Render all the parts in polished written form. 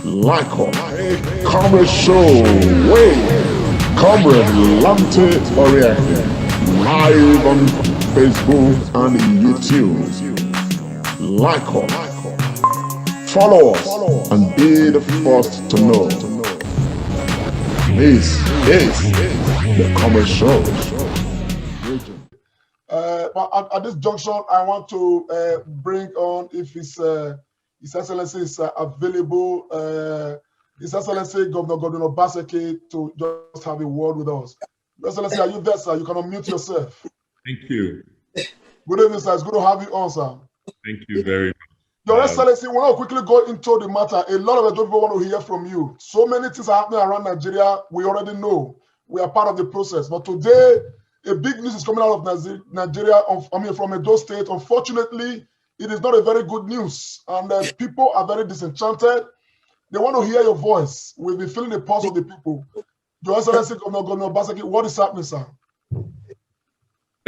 like us. Comrade Show, wait, Comrade Lante Oriente, live on Facebook and YouTube. Like us, follow us, and be the first to know. This is the Comrade Show. But at this junction, I want to bring on, if His Excellency is available, His Excellency Governor Baseke, to just have a word with us. Your Excellency, are you there, sir? You can unmute yourself. Thank you. Good evening, sir. It's good to have you on, sir. Thank you very much. Your Excellency, we want to quickly go into the matter. A lot of the people want to hear from you. So many things are happening around Nigeria. We already know. We are part of the process. But today, a big news is coming out of Nigeria, from Edo State. Unfortunately, it is not a very good news. And people are very disenchanted. They want to hear your voice. We'll be feeling the pulse of the people. Your Excellency, Governor Baseki, what is happening, sir?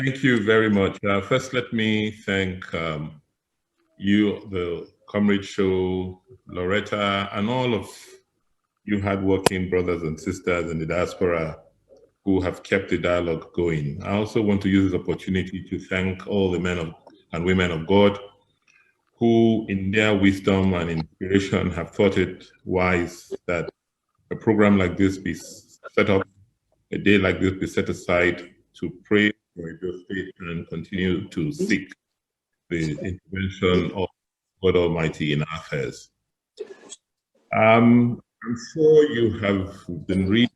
Thank you very much. First, let me thank you, the Comrade Show, Loretta, and all of you hardworking brothers and sisters in the diaspora who have kept the dialogue going. I also want to use this opportunity to thank all the men and women of God who, in their wisdom and inspiration, have thought it wise that a program like this be set up, a day like this be set aside to pray for your state and continue to seek the intervention of God Almighty in our affairs. I'm sure you have been reading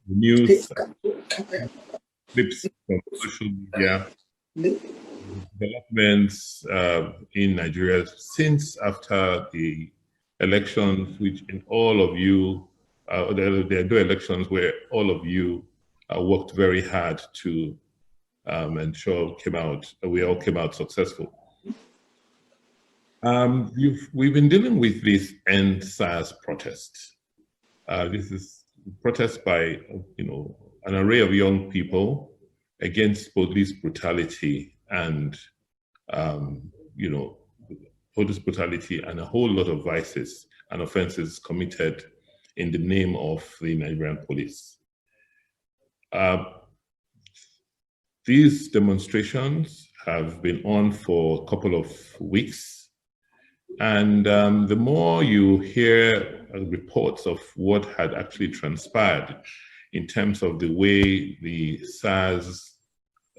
news clips from social media, developments in Nigeria since after the elections, which in all of you, there are elections where all of you worked very hard to ensure we all came out successful. We've been dealing with this End SARS protest. This is protest by an array of young people against police brutality and police brutality and a whole lot of vices and offenses committed in the name of the Nigerian police. These demonstrations have been on for a couple of weeks, and the more you hear reports of what had actually transpired in terms of the way the SARS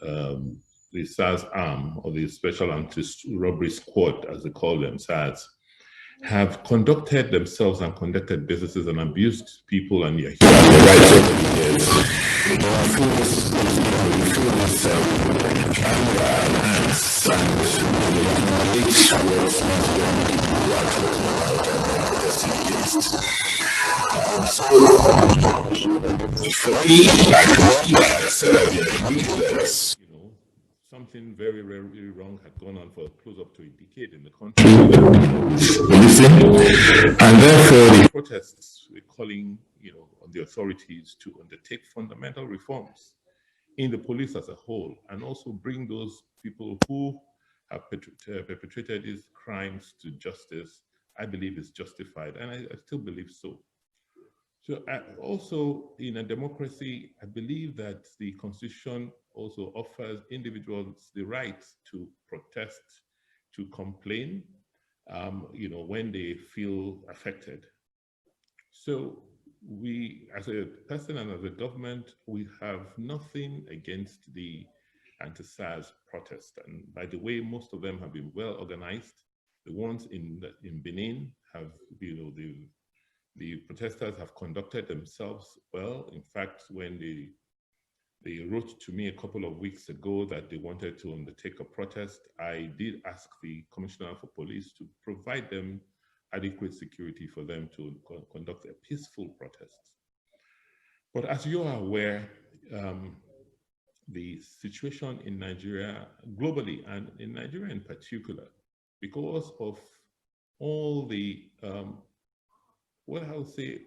arm, or the Special Anti-Robbery Squad, as they call them, SARS, have conducted themselves and conducted businesses and abused people and their human rights. Something very, very wrong had gone on for close up to a decade in the country. And therefore, the protests were calling, on the authorities to undertake fundamental reforms in the police as a whole, and also bring those people who have perpetrated these crimes to justice. I believe is justified, and I still believe so. So also in a democracy, I believe that the Constitution also offers individuals the right to protest, to complain, when they feel affected. So we, as a person and as a government, we have nothing against the anti-SARS protest. And by the way, most of them have been well organized. The ones in Benin have, the protesters have conducted themselves well. In fact, when they wrote to me a couple of weeks ago that they wanted to undertake a protest, I did ask the Commissioner for Police to provide them adequate security for them to conduct a peaceful protest. But as you are aware, the situation in Nigeria globally, and in Nigeria in particular, because of all the what I would say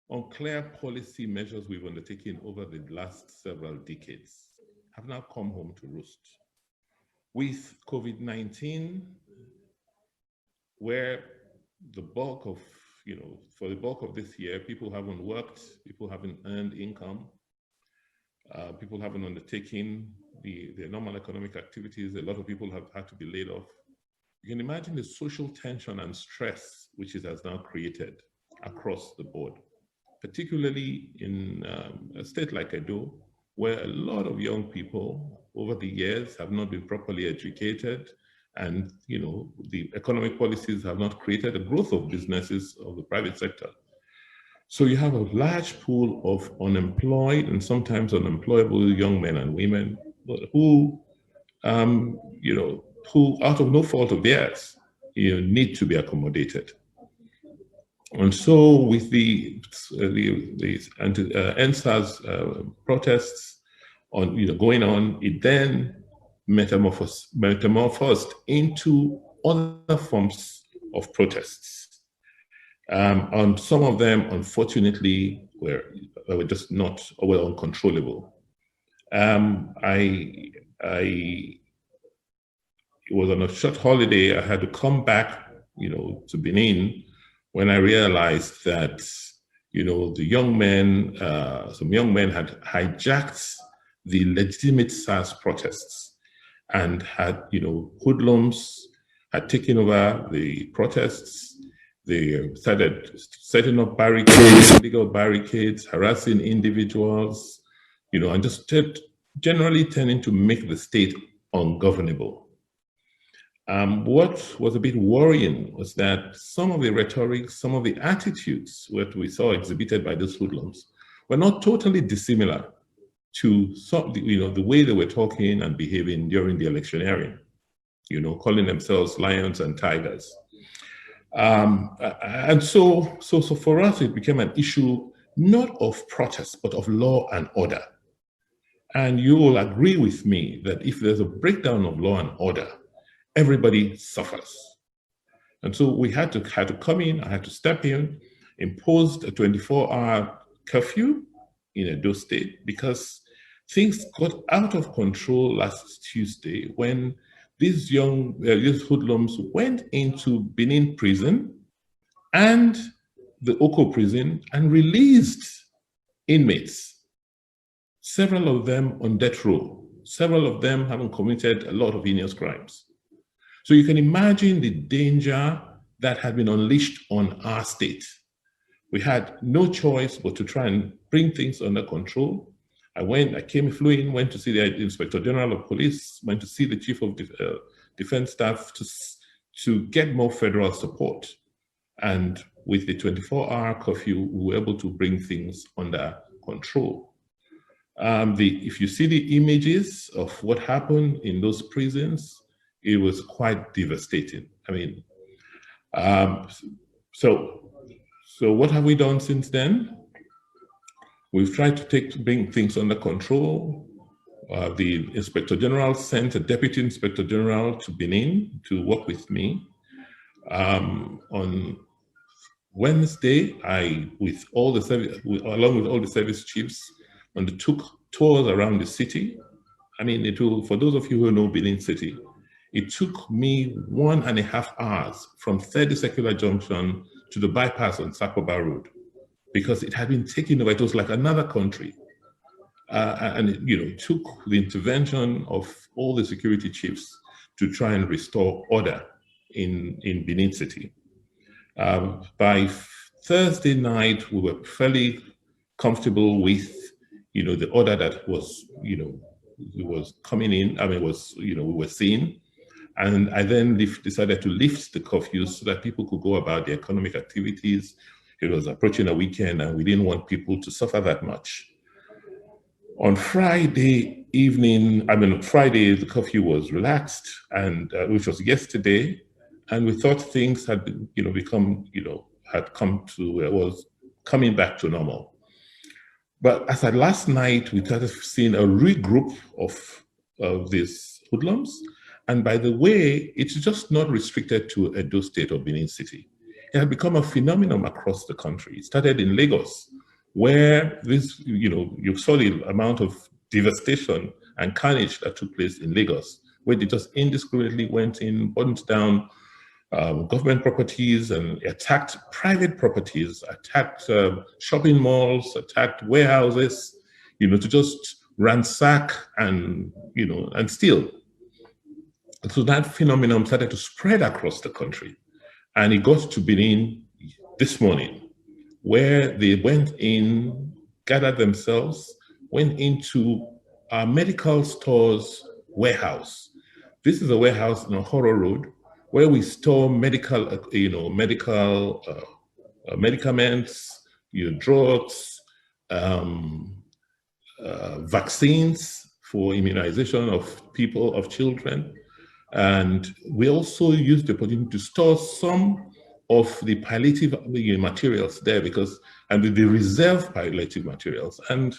unclear policy measures we've undertaken over the last several decades, have now come home to roost. With COVID-19, where the bulk of, for the bulk of this year, people haven't worked, people haven't earned income, people haven't undertaken the normal economic activities, a lot of people have had to be laid off. You can imagine the social tension and stress which it has now created across the board, particularly in a state like Edo, where a lot of young people over the years have not been properly educated, and the economic policies have not created a growth of businesses of the private sector. So you have a large pool of unemployed and sometimes unemployable young men and women who, who out of no fault of theirs, need to be accommodated. And so with the NSAS protests going on, it then metamorphosed into other forms of protests. And some of them, unfortunately, were just not well uncontrollable. I was on a short holiday. I had to come back, to Benin, when I realized that, the young men, some young men had hijacked the legitimate SARS protests and had, hoodlums had taken over the protests. They started setting up barricades, illegal barricades, harassing individuals, and just generally tending to make the state ungovernable. What was a bit worrying was that some of the rhetoric, some of the attitudes that we saw exhibited by those hoodlums were not totally dissimilar to some, the way they were talking and behaving during the electioneering, calling themselves lions and tigers. And so for us, it became an issue not of protest, but of law and order. And you will agree with me that if there's a breakdown of law and order, everybody suffers. And so we had to come in, I had to step in, imposed a 24-hour curfew in Edo State because things got out of control last Tuesday when these these hoodlums went into Benin prison and the Oko prison and released inmates, several of them on death row, several of them having committed a lot of heinous crimes. So you can imagine the danger that had been unleashed on our state. We had no choice but to try and bring things under control. Flew in, went to see the Inspector General of Police, went to see the Chief of Defense Staff to get more federal support. And with the 24-hour curfew, we were able to bring things under control. If you see the images of what happened in those prisons, it was quite devastating. I mean, so what have we done since then? We've tried to bring things under control. The Inspector General sent a Deputy Inspector General to Benin to work with me. On Wednesday, along with all the service chiefs, undertook tours around the city. I mean, for those of you who know Benin City, it took me 1.5 hours from 30 Secular Junction to the bypass on Sakoba Road, because it had been taken over. It was like another country. And it took the intervention of all the security chiefs to try and restore order in Benin City. By Thursday night, we were fairly comfortable with, the order that was, was coming in. I mean, we were seeing. And I then decided to lift the curfew so that people could go about their economic activities. It was approaching a weekend and we didn't want people to suffer that much. On Friday evening, Friday, the curfew was relaxed, and which was yesterday, and we thought things had was coming back to normal. But as at last night, we started seeing a regroup of these hoodlums. And by the way, it's just not restricted to Edo State or Benin City. It had become a phenomenon across the country. It started in Lagos, where this, you saw the amount of devastation and carnage that took place in Lagos where they just indiscriminately went in, burnt down government properties and attacked private properties, attacked shopping malls, attacked warehouses, to just ransack and, and steal. So that phenomenon started to spread across the country. And it got to Benin this morning, where they went in, gathered themselves, went into our medical store's warehouse. This is a warehouse on Horror Road, where we store medical, medicaments, drugs, vaccines for immunization of people, of children. And we also used the opportunity to store some of the palliative materials there and the reserve palliative materials. And,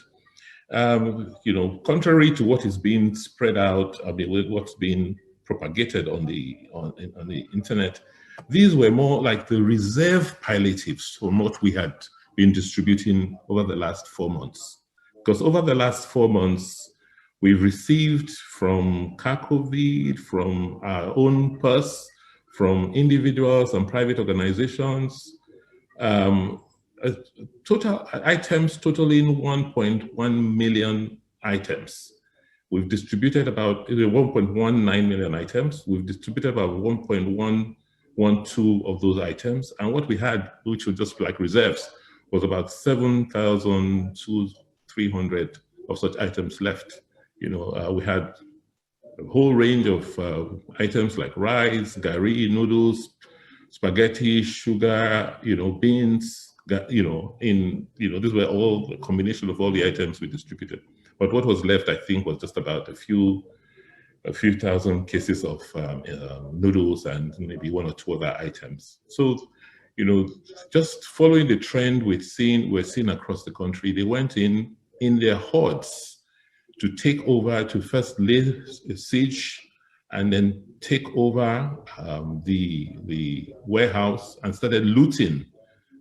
contrary to what is being spread out, what's being propagated on the internet, these were more like the reserve palliatives from what we had been distributing over the last 4 months. Because over the last 4 months, we've received from CACOVID, from our own purse, from individuals and private organizations, total items totaling 1.1 million items. We've distributed about 1.19 million items. We've distributed about 1.112 of those items. And what we had, which were just like reserves, was about 7,300 of such items left. We had a whole range of items like rice, gari, noodles, spaghetti, sugar, beans, these were all a combination of all the items we distributed. But what was left, I think, was just about a few thousand cases of noodles and maybe 1 or 2 other items. So, just following the trend we're seeing across the country, they went in their hordes to take over, to first lay siege and then take over the warehouse and started looting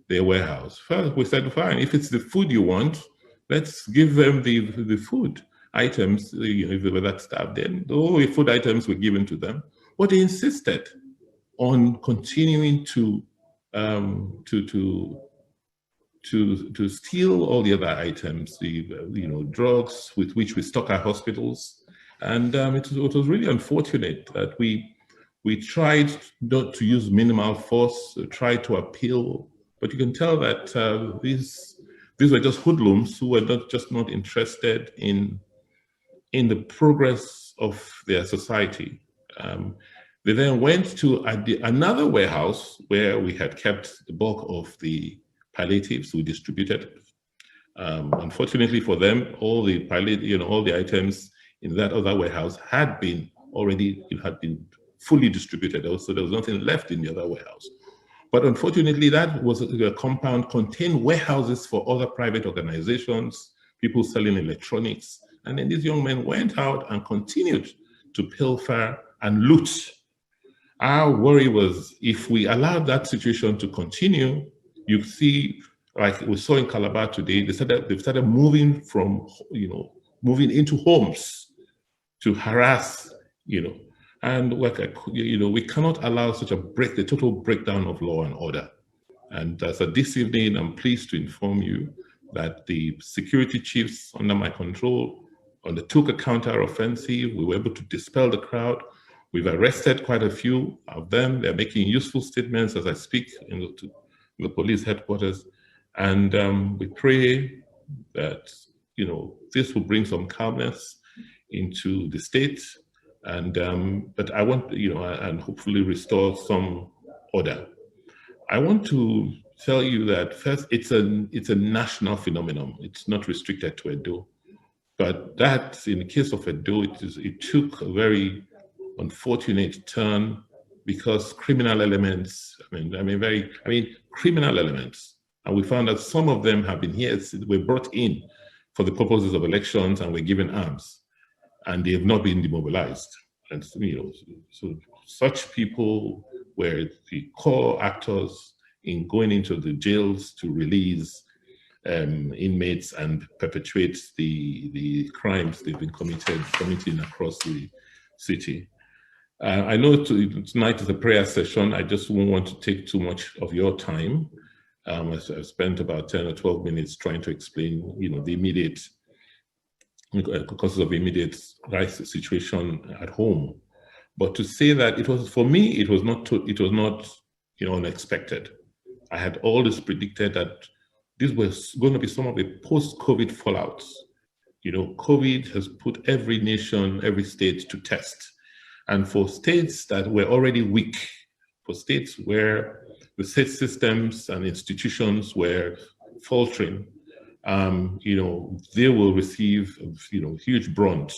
their warehouse. First, we said, fine, if it's the food you want, let's give them the food items, if they were that staff, then all the food items were given to them. But they insisted on continuing to steal all the other items, the drugs with which we stock our hospitals, and it was really unfortunate that we tried not to use minimal force, tried to appeal, but you can tell that these were just hoodlums who were not interested in the progress of their society. They then went to another warehouse where we had kept the bulk of the palliatives we distributed. Unfortunately for them, all the items in that other warehouse had been fully distributed. So there was nothing left in the other warehouse. But unfortunately, that was a compound contained warehouses for other private organizations, people selling electronics. And then these young men went out and continued to pilfer and loot. Our worry was, if we allowed that situation to continue, you see, like we saw in Calabar today, they started moving moving into homes to harass, and we cannot allow such the total breakdown of law and order. And so this evening, I'm pleased to inform you that the security chiefs under my control undertook a counter-offensive. We were able to dispel the crowd. We've arrested quite a few of them. They're making useful statements as I speak to the police headquarters. And we pray that, this will bring some calmness into the state. And but I want, and hopefully restore some order. I want to tell you that first, it's a national phenomenon. It's not restricted to Edo. But that, in the case of Edo, it took a very unfortunate turn because criminal elements, criminal elements, and we found that some of them have been here, were brought in for the purposes of elections and were given arms, and they have not been demobilized. And so such people were the core actors in going into the jails to release inmates and perpetuate the crimes they've been committing across the city. I know tonight is a prayer session. I just won't want to take too much of your time. I've spent about 10 or 12 minutes trying to explain, the immediate causes of immediate crisis situation at home. But to say that it was, for me, it was not, unexpected. I had always predicted that this was going to be some of the post-COVID fallouts. COVID has put every nation, every state to test. And for states that were already weak, for states where the state systems and institutions were faltering, they will receive, huge brunt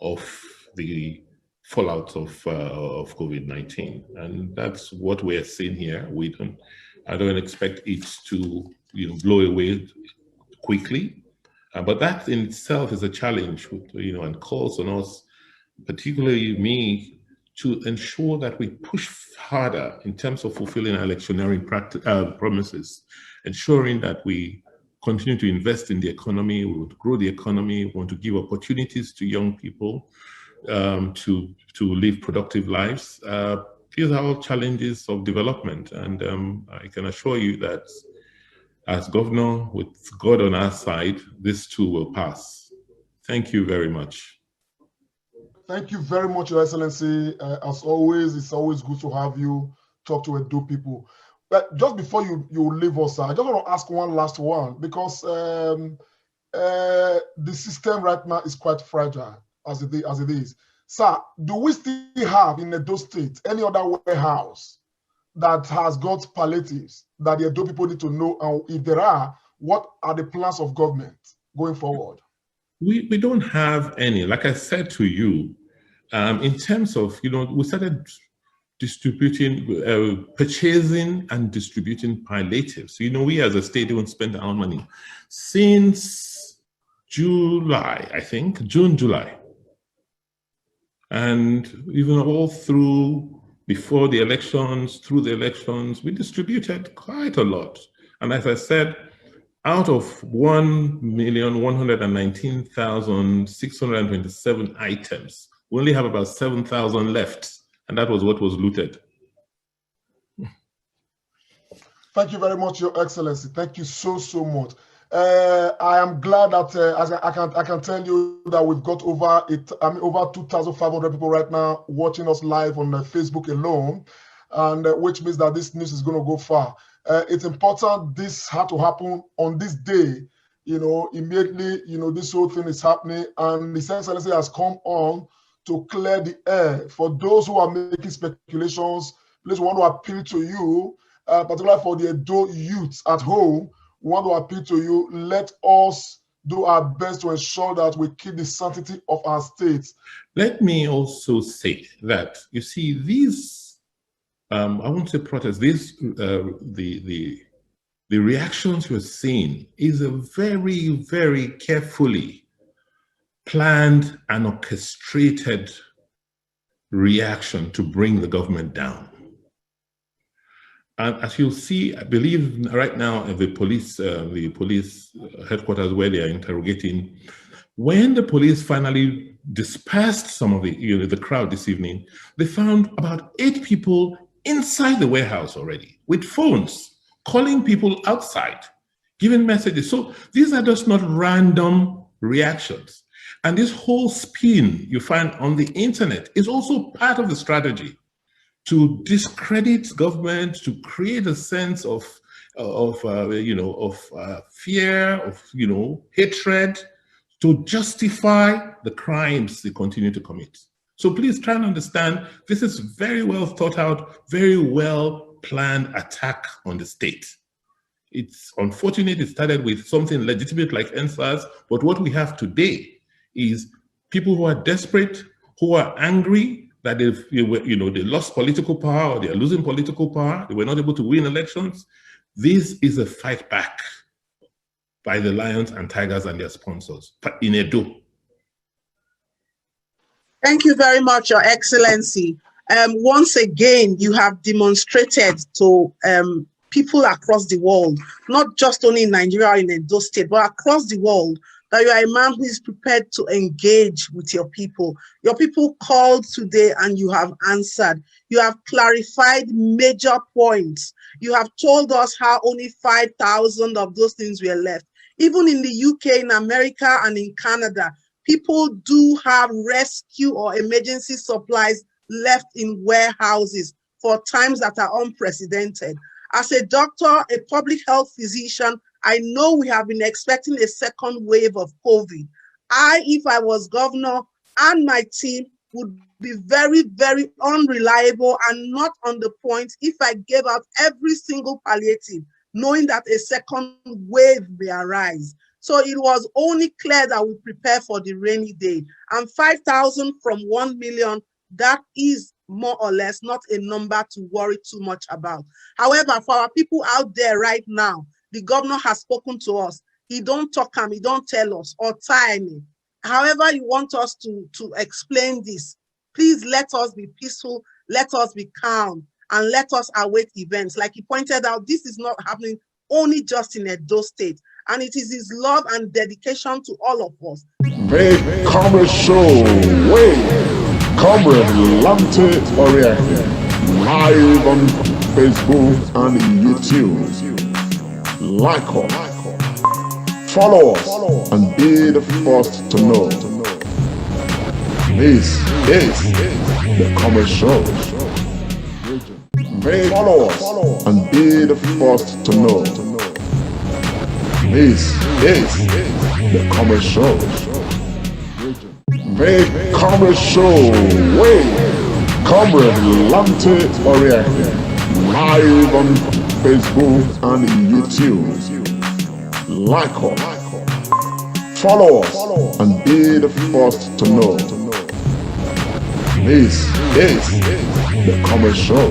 of the fallout of COVID-19, and that's what we're seeing here. I don't expect it to, blow away quickly, but that in itself is a challenge, and calls on us, particularly me, to ensure that we push harder in terms of fulfilling our electioneering promises, ensuring that we continue to invest in the economy, we would grow the economy, we want to give opportunities to young people to live productive lives. These are all challenges of development, and I can assure you that as governor, with God on our side, this too will pass. Thank you very much. Thank you very much, Your Excellency. As always, it's always good to have you talk to Edo people. But just before you leave us, I just want to ask one last one, because the system right now is quite fragile as it is. Sir, do we still have in Edo State any other warehouse that has got palliatives that the Edo people need to know? And if there are, what are the plans of government going forward? We don't have any. Like I said to you, in terms of, we started distributing, purchasing and distributing palliatives. We as a state don't spend our own money since July, I think, June, July. And even all through, before the elections, through the elections, we distributed quite a lot. And as I said, out of 1,119,627 items, we only have about 7,000 left. And that was what was looted. Thank you very much, Your Excellency. Thank you so much. I am glad that I can tell you that we've got over 2,500 people right now watching us live on Facebook alone, and which means that this news is going to go far. It's important. This had to happen on this day. Immediately, this whole thing is happening, and His Excellency has come on to clear the air. For those who are making speculations, please, we want to appeal to you, particularly for the Edo youths at home. We want to appeal to you. Let us do our best to ensure that we keep the sanctity of our states. Let me also say that, you see, these, I won't say protests, these, the reactions you're seeing is a very, very carefully planned and orchestrated reaction to bring the government down. And as you'll see, I believe right now at the police headquarters where they are interrogating, when the police finally dispersed some of the crowd this evening, they found about 8 people inside the warehouse already with phones, calling people outside, giving messages. So these are just not random reactions. And this whole spin you find on the internet is also part of the strategy to discredit government, to create a sense of fear, of hatred, to justify the crimes they continue to commit. So please try and understand, this is very well thought out, very well planned attack on the state. It's unfortunate it started with something legitimate like NSAS, but what we have today is people who are desperate, who are angry that they lost political power, or they are losing political power, they were not able to win elections. This is a fight back by the lions and tigers and their sponsors in Edo. Thank you very much, Your Excellency. Once again, you have demonstrated to people across the world, not just only in Nigeria or in Edo State, but across the world, that you are a man who is prepared to engage with your people. Your people called today and you have answered. You have clarified major points. You have told us how only 5,000 of those things were left. Even in the UK, in America, and in Canada, people do have rescue or emergency supplies left in warehouses for times that are unprecedented. As a doctor, a public health physician, I know we have been expecting a second wave of COVID. If I was governor, and my team would be very, very unreliable and not on the point if I gave out every single palliative, knowing that a second wave may arise. So it was only clear that we prepare for the rainy day. And 5,000 from 1 million, that is more or less not a number to worry too much about. However, for our people out there right now, the governor has spoken to us. He don't talk and he don't tell us or time. However you want us to explain this, please let us be peaceful, let us be calm, and let us await events. Like he pointed out, this is not happening only just in Edo State, and it is his love and dedication to all of us. Make Comrade Show way. Comrade Lante Oriake. Live on Facebook and YouTube. Like us, follow us, and be the first to know. This is the Comrade Show. Follow us and be the first to know. This is the Comrade Show. Make Comrade Show way. Comrade Lante Oriake. Live on Facebook and YouTube. Like us, follow us, and be the first to know. This is the Comrade Show.